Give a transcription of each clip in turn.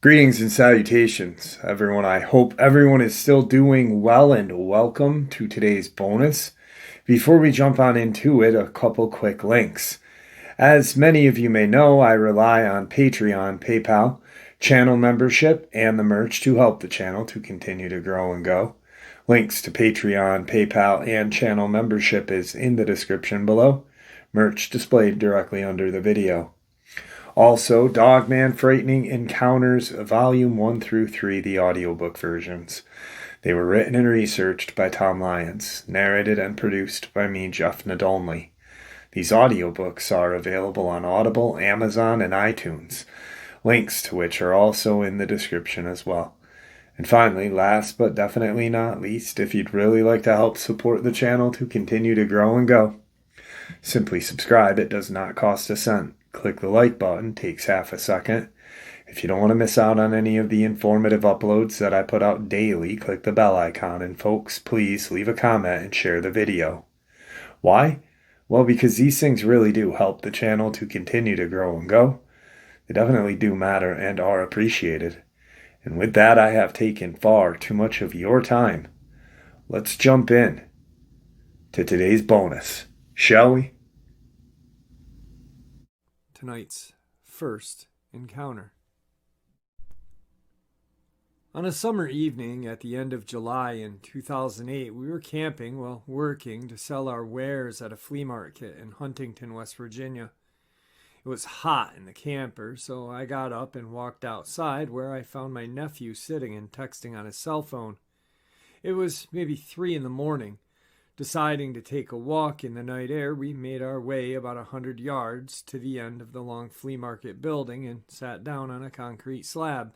Greetings and salutations, everyone. I hope everyone is still doing well and welcome to today's bonus. Before we jump on into it, a couple quick links. As many of you may know, I rely on Patreon, PayPal, channel membership, and the merch to help the channel to continue to grow and go. Links to Patreon, PayPal, and channel membership is in the description below. Merch displayed directly under the video. Also, Dogman Frightening Encounters, Volume 1 through 3, the audiobook versions. They were written and researched by Tom Lyons, narrated and produced by me, Jeff Nadolny. These audiobooks are available on Audible, Amazon, and iTunes, links to which are also in the description as well. And finally, last but definitely not least, if you'd really like to help support the channel to continue to grow and go, simply subscribe. It does not cost a cent. Click the like button, takes half a second. If you don't want to miss out on any of the informative uploads that I put out daily, click the bell icon. And folks, please leave a comment and share the video. Why? Well, because these things really do help the channel to continue to grow and go. They definitely do matter and are appreciated. And with that, I have taken far too much of your time. Let's jump in to today's bonus, shall we? Tonight's first encounter. On a summer evening at the end of July in 2008, we were camping while working to sell our wares at a flea market in Huntington, West Virginia. It was hot in the camper, so I got up and walked outside, where I found my nephew sitting and texting on his cell phone. It was maybe 3 in the morning. Deciding to take a walk in the night air, we made our way about 100 yards to the end of the long flea market building and sat down on a concrete slab.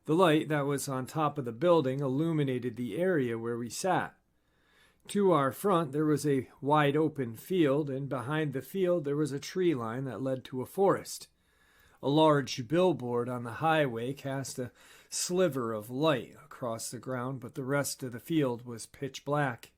The light that was on top of the building illuminated the area where we sat. To our front there was a wide open field, and behind the field there was a tree line that led to a forest. A large billboard on the highway cast a sliver of light across the ground, but the rest of the field was pitch black.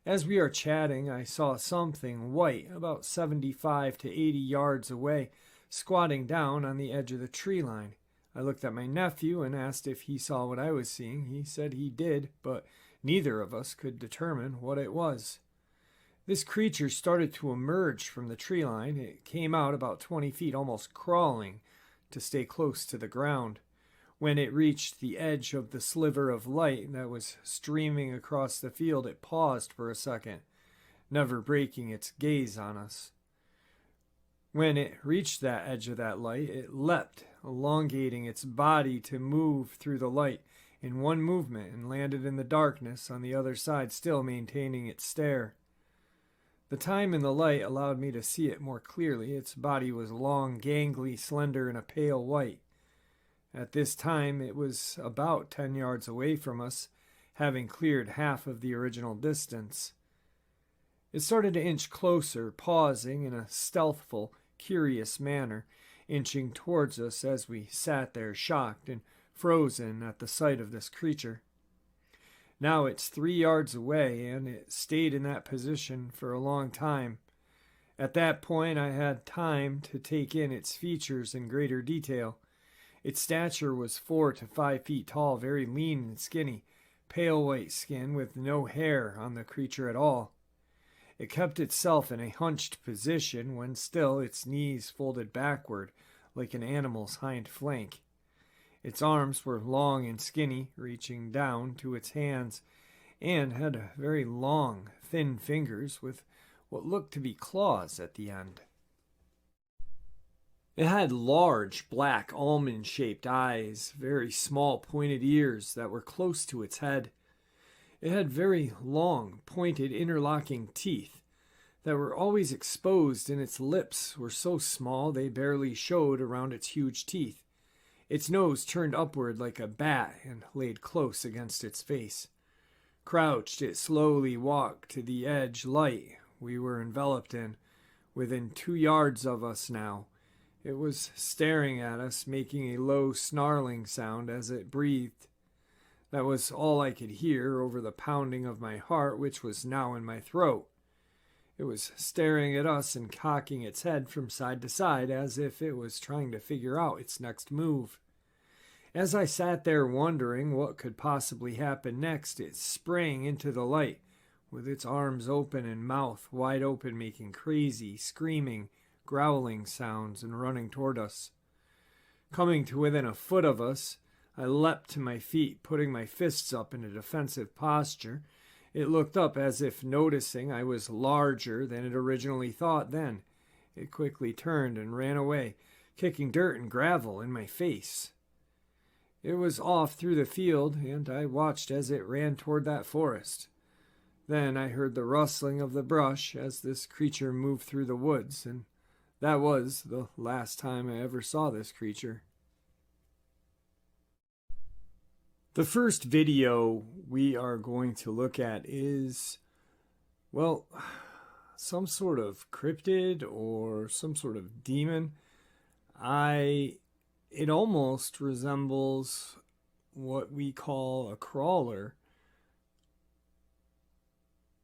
As we are chatting, I saw something white about 75 to 80 yards away, squatting down on the edge of the tree line. I looked at my nephew and asked if he saw what I was seeing. He said he did, but neither of us could determine what it was. This creature started to emerge from the tree line. It came out about 20 feet, almost crawling to stay close to the ground. When it reached the edge of the sliver of light that was streaming across the field, it paused for a second, never breaking its gaze on us. When it reached that edge of that light, it leapt, elongating its body to move through the light in one movement, and landed in the darkness on the other side, still maintaining its stare. The time in the light allowed me to see it more clearly. Its body was long, gangly, slender, and a pale white. At this time, it was about 10 yards away from us, having cleared half of the original distance. It started to inch closer, pausing in a stealthful, curious manner, inching towards us as we sat there shocked and frozen at the sight of this creature. Now it's 3 yards away, and it stayed in that position for a long time. At that point, I had time to take in its features in greater detail. Its stature was 4 to 5 feet tall, very lean and skinny, pale white skin with no hair on the creature at all. It kept itself in a hunched position when still, its knees folded backward like an animal's hind flank. Its arms were long and skinny, reaching down to its hands, and had very long, thin fingers with what looked to be claws at the end. It had large, black, almond-shaped eyes, very small, pointed ears that were close to its head. It had very long, pointed, interlocking teeth that were always exposed, and its lips were so small they barely showed around its huge teeth. Its nose turned upward like a bat and laid close against its face. Crouched, it slowly walked to the edge light we were enveloped in, within 2 yards of us now. It was staring at us, making a low snarling sound as it breathed. That was all I could hear over the pounding of my heart, which was now in my throat. It was staring at us and cocking its head from side to side as if it was trying to figure out its next move. As I sat there wondering what could possibly happen next, it sprang into the light with its arms open and mouth wide open, making crazy, screaming, growling sounds and running toward us. Coming to within a foot of us, I leapt to my feet, putting my fists up in a defensive posture. It looked up as if noticing I was larger than it originally thought. Then it quickly turned and ran away, kicking dirt and gravel in my face. It was off through the field, and I watched as it ran toward that forest. Then I heard the rustling of the brush as this creature moved through the woods, and that was the last time I ever saw this creature. The first video we are going to look at is, well, some sort of cryptid or some sort of demon. It almost resembles what we call a crawler,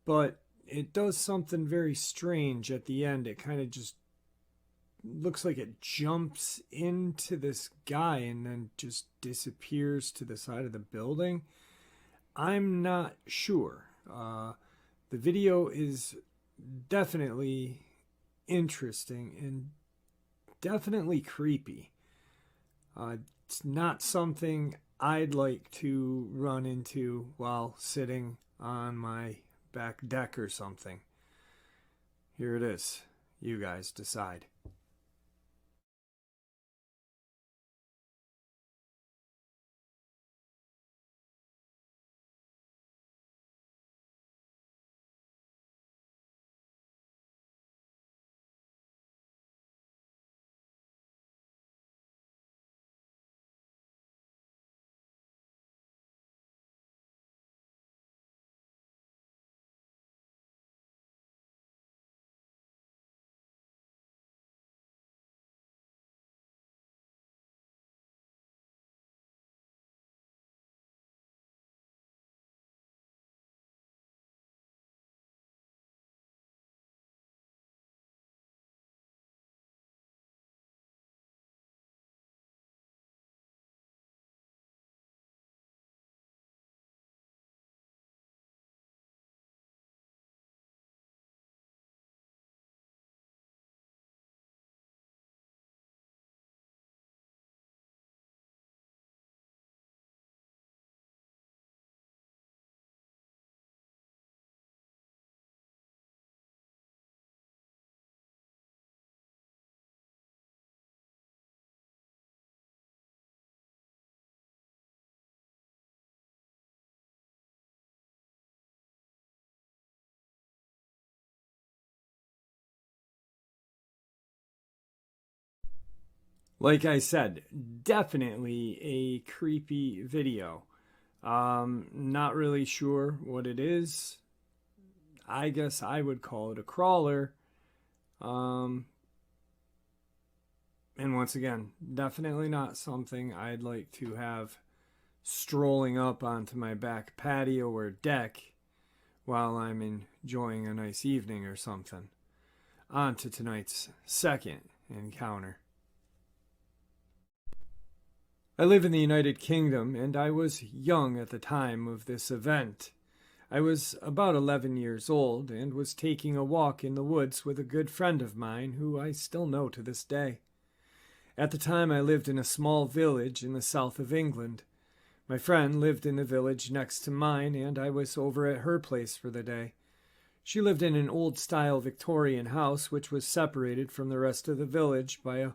but it does something very strange at the end. It kind of just looks like it jumps into this guy and then just disappears to the side of the building. I'm not sure. The video is definitely interesting and definitely creepy. It's not something I'd like to run into while sitting on my back deck or something. Here it is. You guys decide. Like I said, definitely a creepy video. Not really sure what it is. I guess I would call it a crawler. And once again, definitely not something I'd like to have strolling up onto my back patio or deck while I'm enjoying a nice evening or something. On to tonight's second encounter. I live in the United Kingdom, and I was young at the time of this event. I was about 11 years old and was taking a walk in the woods with a good friend of mine who I still know to this day. At the time, I lived in a small village in the south of England. My friend lived in the village next to mine, and I was over at her place for the day. She lived in an old-style Victorian house which was separated from the rest of the village by a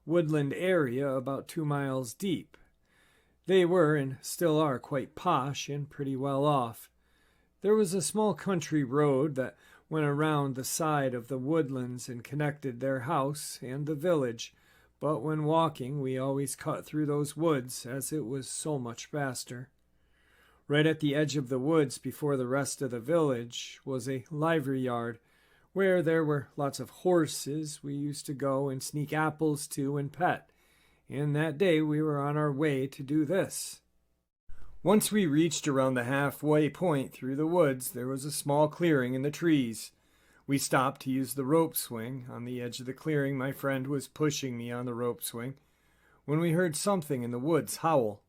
woodland area about 2 miles deep. They were, and still are, quite posh and pretty well off. There was a small country road that went around the side of the woodlands and connected their house and the village, but when walking we always cut through those woods as it was so much faster. Right at the edge of the woods before the rest of the village was a livery yard where there were lots of horses we used to go and sneak apples to and pet, and that day we were on our way to do this. Once we reached around the halfway point through the woods, there was a small clearing in the trees. We stopped to use the rope swing. On the edge of the clearing, my friend was pushing me on the rope swing when we heard something in the woods howl.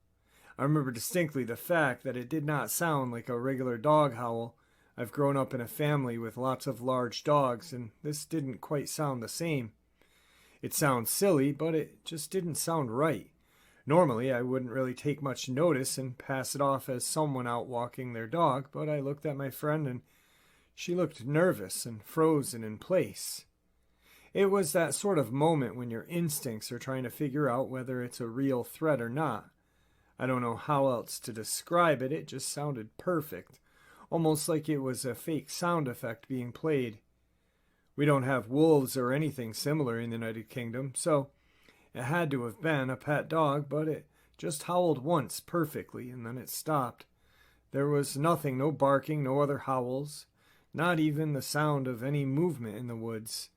I remember distinctly the fact that it did not sound like a regular dog howl. I've grown up in a family with lots of large dogs, and this didn't quite sound the same. It sounds silly, but it just didn't sound right. Normally, I wouldn't really take much notice and pass it off as someone out walking their dog, but I looked at my friend and she looked nervous and frozen in place. It was that sort of moment when your instincts are trying to figure out whether it's a real threat or not. I don't know how else to describe it, it just sounded perfect, almost like it was a fake sound effect being played. We don't have wolves or anything similar in the United Kingdom, so it had to have been a pet dog, but it just howled once perfectly, and then it stopped. There was nothing, no barking, no other howls, not even the sound of any movement in the woods.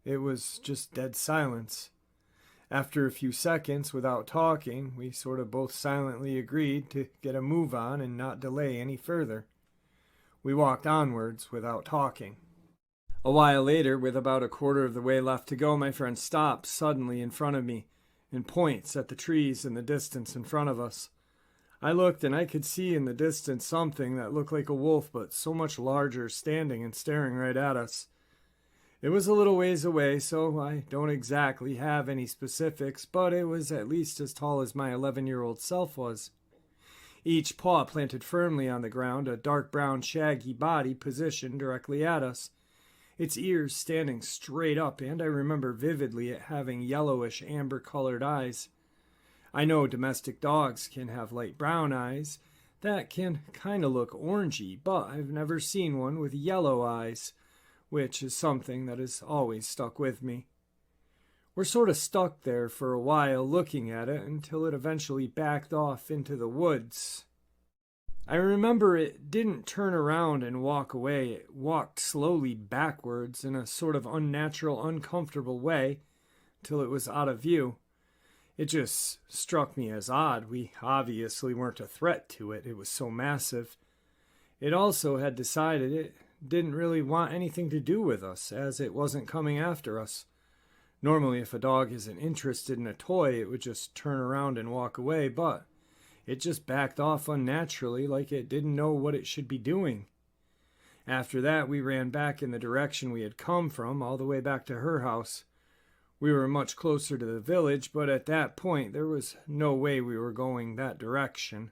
It was just dead silence. After a few seconds, without talking, we sort of both silently agreed to get a move on and not delay any further. We walked onwards without talking. A while later, with about a quarter of the way left to go, my friend stops suddenly in front of me and points at the trees in the distance in front of us. I looked and I could see in the distance something that looked like a wolf, but so much larger, standing and staring right at us. It was a little ways away, so I don't exactly have any specifics, but it was at least as tall as my 11-year-old self was. Each paw planted firmly on the ground, a dark brown shaggy body positioned directly at us. Its ears standing straight up, and I remember vividly it having yellowish amber-colored eyes. I know domestic dogs can have light brown eyes that can kind of look orangey, but I've never seen one with yellow eyes, which is something that has always stuck with me. We're sort of stuck there for a while looking at it until it eventually backed off into the woods. I remember it didn't turn around and walk away. It walked slowly backwards in a sort of unnatural, uncomfortable way till it was out of view. It just struck me as odd. We obviously weren't a threat to it. It was so massive. It also had decided it didn't really want anything to do with us, as it wasn't coming after us. Normally, if a dog isn't interested in a toy, it would just turn around and walk away, but it just backed off unnaturally, like it didn't know what it should be doing. After that, we ran back in the direction we had come from, all the way back to her house. We were much closer to the village, but at that point, there was no way we were going that direction.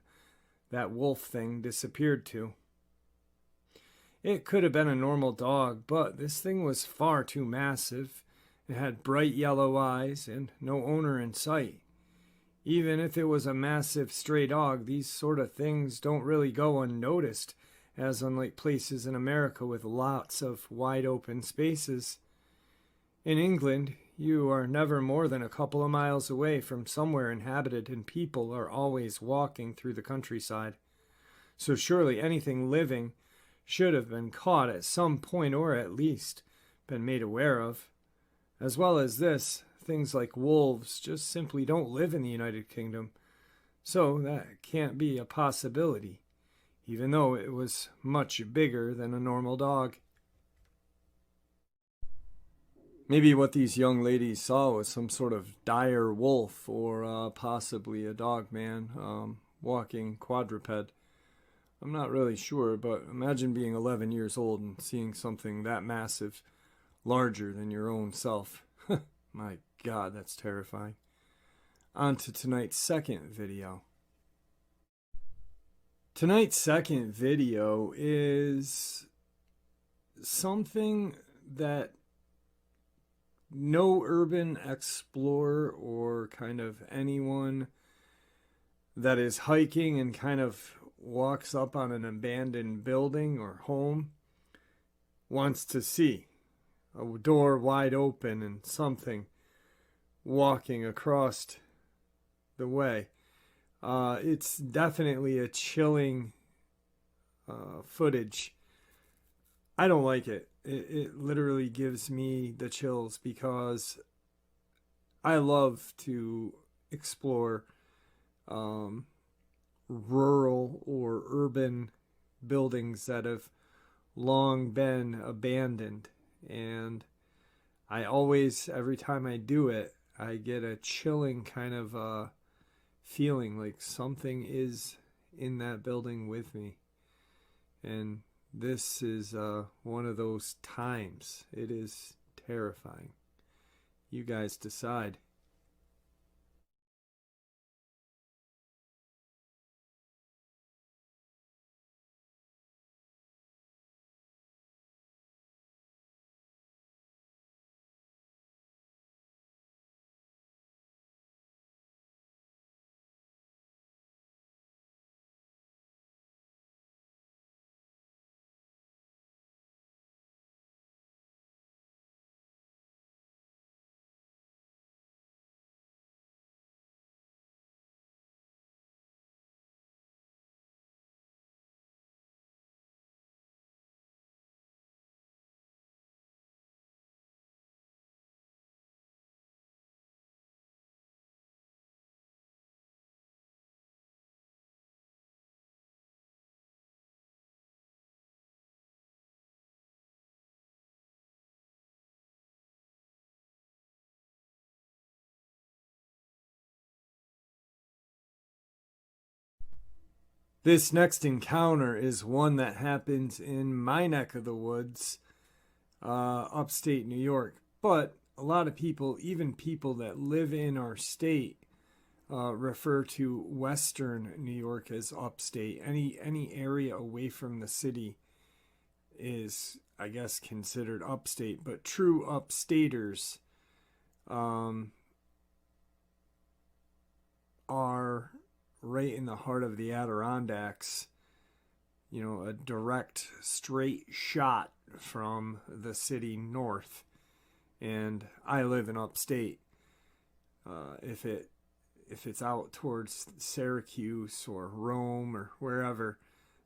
That wolf thing disappeared too. It could have been a normal dog, but this thing was far too massive. It had bright yellow eyes and no owner in sight. Even if it was a massive stray dog, these sort of things don't really go unnoticed, as unlike places in America with lots of wide open spaces. In England, you are never more than a couple of miles away from somewhere inhabited, and people are always walking through the countryside. So surely anything living should have been caught at some point, or at least been made aware of. As well as this, things like wolves just simply don't live in the United Kingdom, so that can't be a possibility, even though it was much bigger than a normal dog. Maybe what these young ladies saw was some sort of dire wolf, or possibly a dogman, walking quadruped. I'm not really sure, but imagine being 11 years old and seeing something that massive, larger than your own self. My God, that's terrifying. On to tonight's second video. Tonight's second video is something that no urban explorer or kind of anyone that is hiking and kind of walks up on an abandoned building or home wants to see. A door wide open and something walking across the way. It's definitely a chilling footage. I don't like it. It literally gives me the chills because I love to explore rural or urban buildings that have long been abandoned And I always, every time I do it, I get a chilling kind of feeling like something is in that building with me. And this is one of those times. It is terrifying. You guys decide. This next encounter is one that happens in my neck of the woods, upstate New York. But a lot of people, even people that live in our state, refer to Western New York as upstate. Any area away from the city is, I guess, considered upstate. But true upstaters um, are right in the heart of the Adirondacks. You know, a direct, straight shot from the city north. And I live in upstate. If it's out towards Syracuse or Rome or wherever,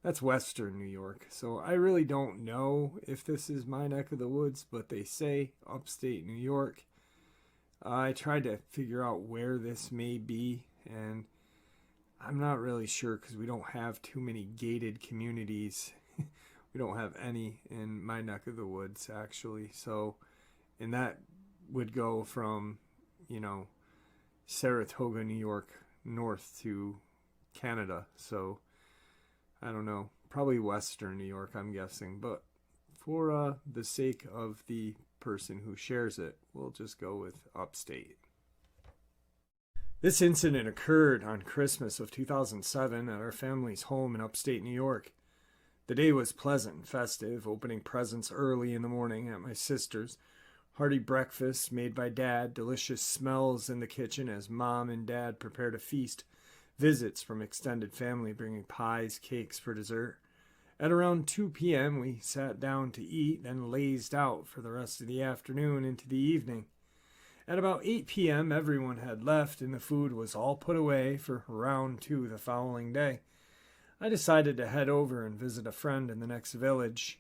that's Western New York. So I really don't know if this is my neck of the woods, but they say upstate New York. I tried to figure out where this may be, and I'm not really sure because we don't have too many gated communities. We don't have any in my neck of the woods, actually. So, and that would go from, you know, Saratoga, New York, north to Canada. So, I don't know. Probably Western New York, I'm guessing. But for the sake of the person who shares it, we'll just go with upstate. This incident occurred on Christmas of 2007 at our family's home in upstate New York. The day was pleasant and festive, opening presents early in the morning at my sister's, hearty breakfast made by Dad, delicious smells in the kitchen as Mom and Dad prepared a feast, visits from extended family bringing pies, cakes for dessert. At around 2 p.m., we sat down to eat, then lazed out for the rest of the afternoon into the evening. At about 8 p.m., everyone had left and the food was all put away for round 2 the following day. I decided to head over and visit a friend in the next village.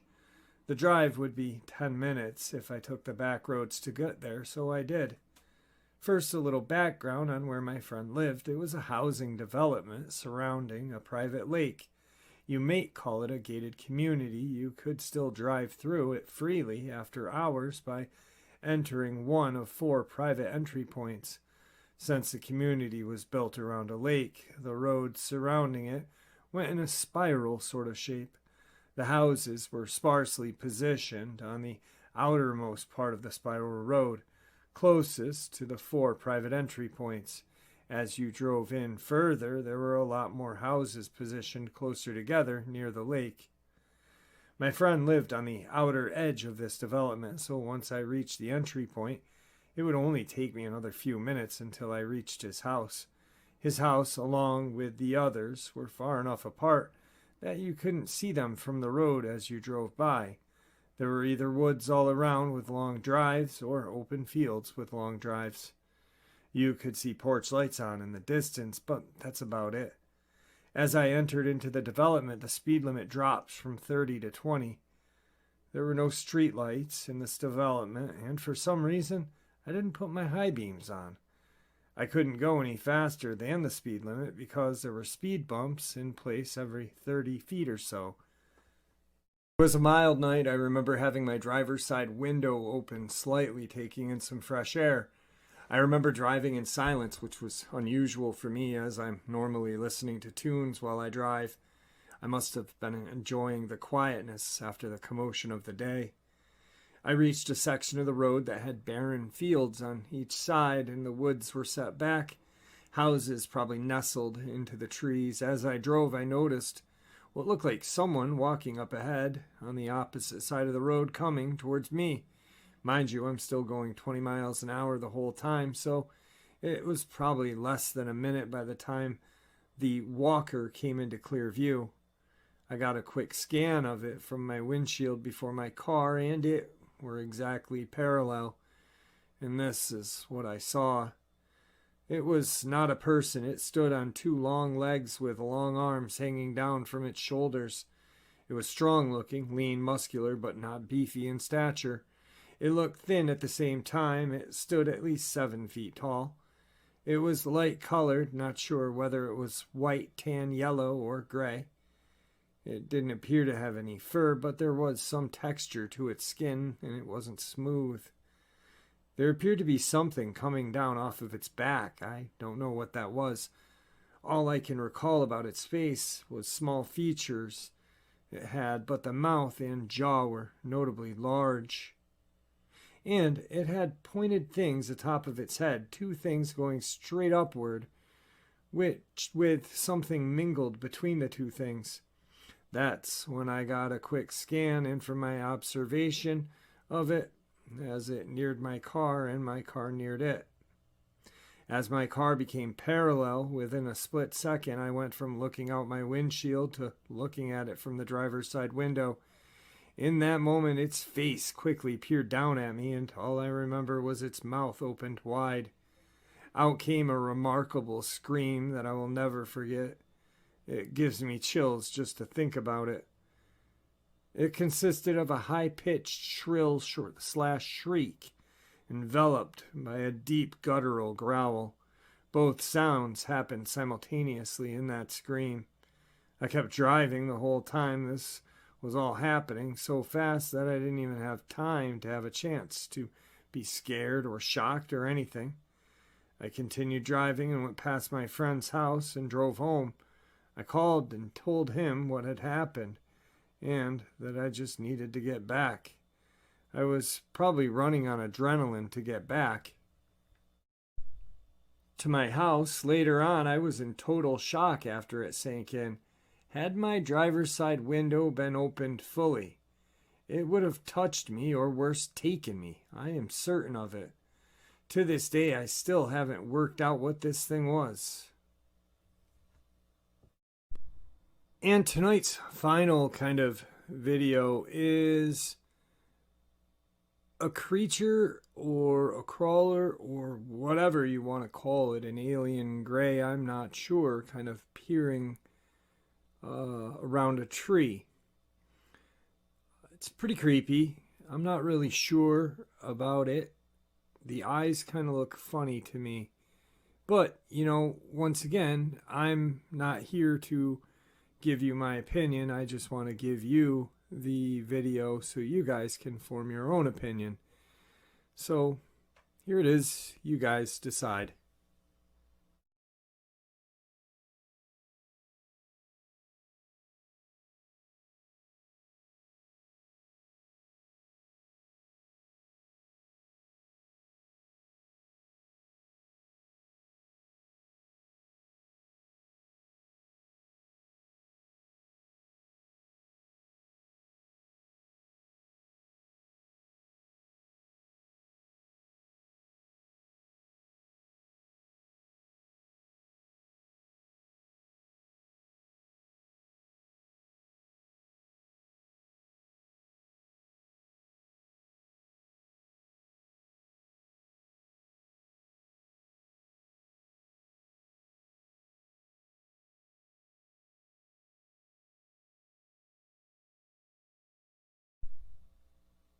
The drive would be 10 minutes if I took the back roads to get there, so I did. First, a little background on where my friend lived. It was a housing development surrounding a private lake. You might call it a gated community. You could still drive through it freely after hours by entering one of 4 private entry points. Since the community was built around a lake, the roads surrounding it went in a spiral sort of shape. The houses were sparsely positioned on the outermost part of the spiral road, closest to the 4 private entry points. As you drove in further, there were a lot more houses positioned closer together near the lake. My friend lived on the outer edge of this development, so once I reached the entry point, it would only take me another few minutes until I reached his house. His house, along with the others, were far enough apart that you couldn't see them from the road as you drove by. There were either woods all around with long drives or open fields with long drives. You could see porch lights on in the distance, but that's about it. As I entered into the development, the speed limit dropped from 30 to 20. There were no street lights in this development, and for some reason, I didn't put my high beams on. I couldn't go any faster than the speed limit because there were speed bumps in place every 30 feet or so. It was a mild night. I remember having my driver's side window open slightly, taking in some fresh air. I remember driving in silence, which was unusual for me as I'm normally listening to tunes while I drive. I must have been enjoying the quietness after the commotion of the day. I reached a section of the road that had barren fields on each side, and the woods were set back, houses probably nestled into the trees. As I drove, I noticed what looked like someone walking up ahead on the opposite side of the road coming towards me. Mind you, I'm still going 20 miles an hour the whole time, so it was probably less than a minute by the time the walker came into clear view. I got a quick scan of it from my windshield before my car, and it were exactly parallel. And this is what I saw. It was not a person. It stood on two long legs with long arms hanging down from its shoulders. It was strong looking, lean, muscular, but not beefy in stature. It looked thin at the same time. It stood at least 7 feet tall. It was light colored, not sure whether it was white, tan, yellow, or gray. It didn't appear to have any fur, but there was some texture to its skin, and it wasn't smooth. There appeared to be something coming down off of its back. I don't know what that was. All I can recall about its face was small features it had, but the mouth and jaw were notably large. And it had pointed things atop of its head, two things going straight upward, which with something mingled between the two things. That's when I got a quick scan in from my observation of it as it neared my car and my car neared it. As my car became parallel within a split second, I went from looking out my windshield to looking at it from the driver's side window. In that moment, its face quickly peered down at me, and all I remember was its mouth opened wide. Out came a remarkable scream that I will never forget. It gives me chills just to think about it. It consisted of a high-pitched, shrill shriek, enveloped by a deep guttural growl. Both sounds happened simultaneously in that scream. I kept driving the whole time this was all happening, so fast that I didn't even have time to have a chance to be scared or shocked or anything. I continued driving and went past my friend's house and drove home. I called and told him what had happened and that I just needed to get back. I was probably running on adrenaline to get back to my house. Later on, I was in total shock after it sank in. Had my driver's side window been opened fully, it would have touched me or worse, taken me. I am certain of it. To this day, I still haven't worked out what this thing was. And tonight's final kind of video is a creature or a crawler or whatever you want to call it, an alien gray, I'm not sure, kind of peering around a tree. It's pretty creepy. I'm not really sure about it. The eyes kind of look funny to me. But, once again, I'm not here to give you my opinion. I just want to give you the video so you guys can form your own opinion. So, here it is. You guys decide.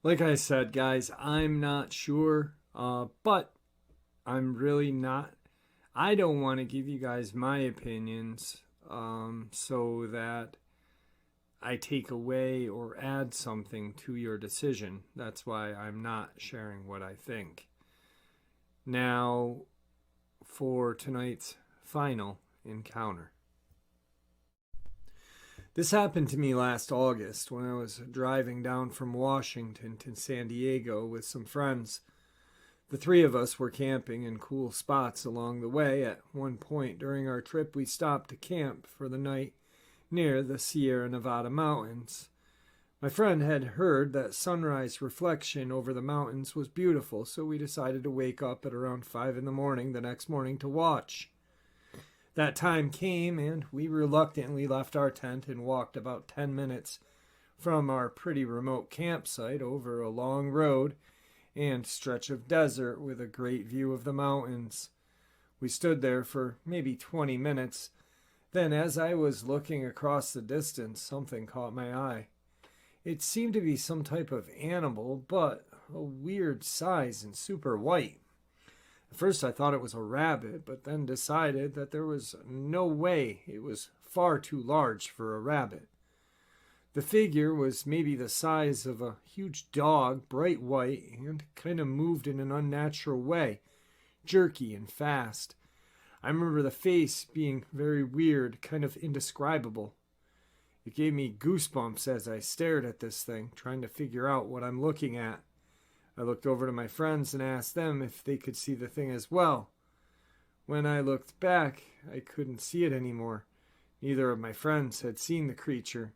Like I said, guys, I'm not sure, but I'm really not. I don't want to give you guys my opinions so that I take away or add something to your decision. That's why I'm not sharing what I think. Now, for tonight's final encounter. This happened to me last August when I was driving down from Washington to San Diego with some friends. The three of us were camping in cool spots along the way. At one point during our trip, we stopped to camp for the night near the Sierra Nevada mountains. My friend had heard that sunrise reflection over the mountains was beautiful, so we decided to wake up at around 5 in the morning the next morning to watch. That time came, and we reluctantly left our tent and walked about 10 minutes from our pretty remote campsite over a long road and stretch of desert with a great view of the mountains. We stood there for maybe 20 minutes. Then, as I was looking across the distance, something caught my eye. It seemed to be some type of animal, but a weird size and super white. At first I thought it was a rabbit, but then decided that there was no way it was far too large for a rabbit. The figure was maybe the size of a huge dog, bright white, and kind of moved in an unnatural way, jerky and fast. I remember the face being very weird, kind of indescribable. It gave me goosebumps as I stared at this thing, trying to figure out what I'm looking at. I looked over to my friends and asked them if they could see the thing as well. When I looked back, I couldn't see it anymore. Neither of my friends had seen the creature,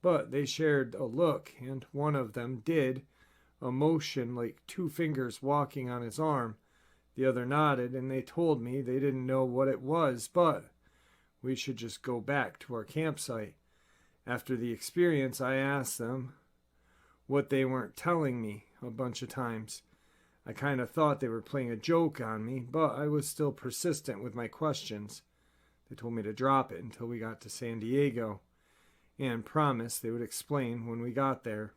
but they shared a look, and one of them did, a motion like two fingers walking on his arm. The other nodded, and they told me they didn't know what it was, but we should just go back to our campsite. After the experience, I asked them what they weren't telling me a bunch of times. I kind of thought they were playing a joke on me, but I was still persistent with my questions. They told me to drop it until we got to San Diego, and promised they would explain when we got there.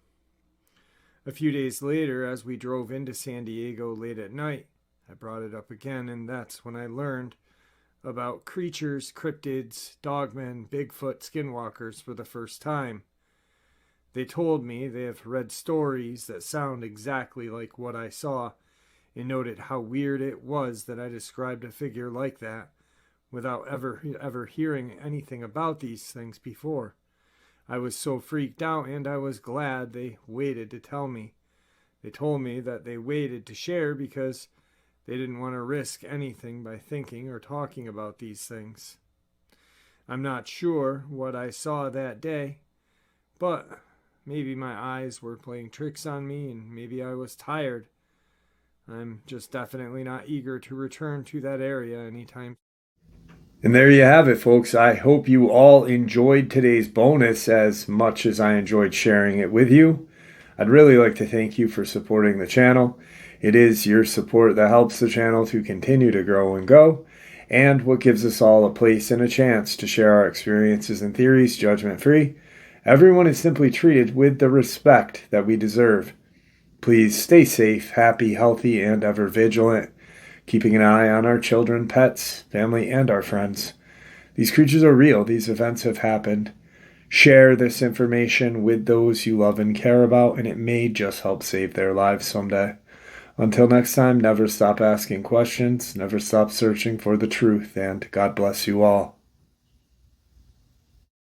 A few days later, as we drove into San Diego late at night, I brought it up again, and that's when I learned about creatures, cryptids, dogmen, Bigfoot, skinwalkers for the first time. They told me they have read stories that sound exactly like what I saw, and noted how weird it was that I described a figure like that without ever hearing anything about these things before. I was so freaked out, and I was glad they waited to tell me. They told me that they waited to share because they didn't want to risk anything by thinking or talking about these things. I'm not sure what I saw that day, but maybe my eyes were playing tricks on me, and maybe I was tired. I'm just definitely not eager to return to that area anytime. And there you have it, folks. I hope you all enjoyed today's bonus as much as I enjoyed sharing it with you. I'd really like to thank you for supporting the channel. It is your support that helps the channel to continue to grow and go, and what gives us all a place and a chance to share our experiences and theories judgment-free. Everyone is simply treated with the respect that we deserve. Please stay safe, happy, healthy, and ever vigilant, keeping an eye on our children, pets, family, and our friends. These creatures are real. These events have happened. Share this information with those you love and care about, and it may just help save their lives someday. Until next time, never stop asking questions, never stop searching for the truth, and God bless you all.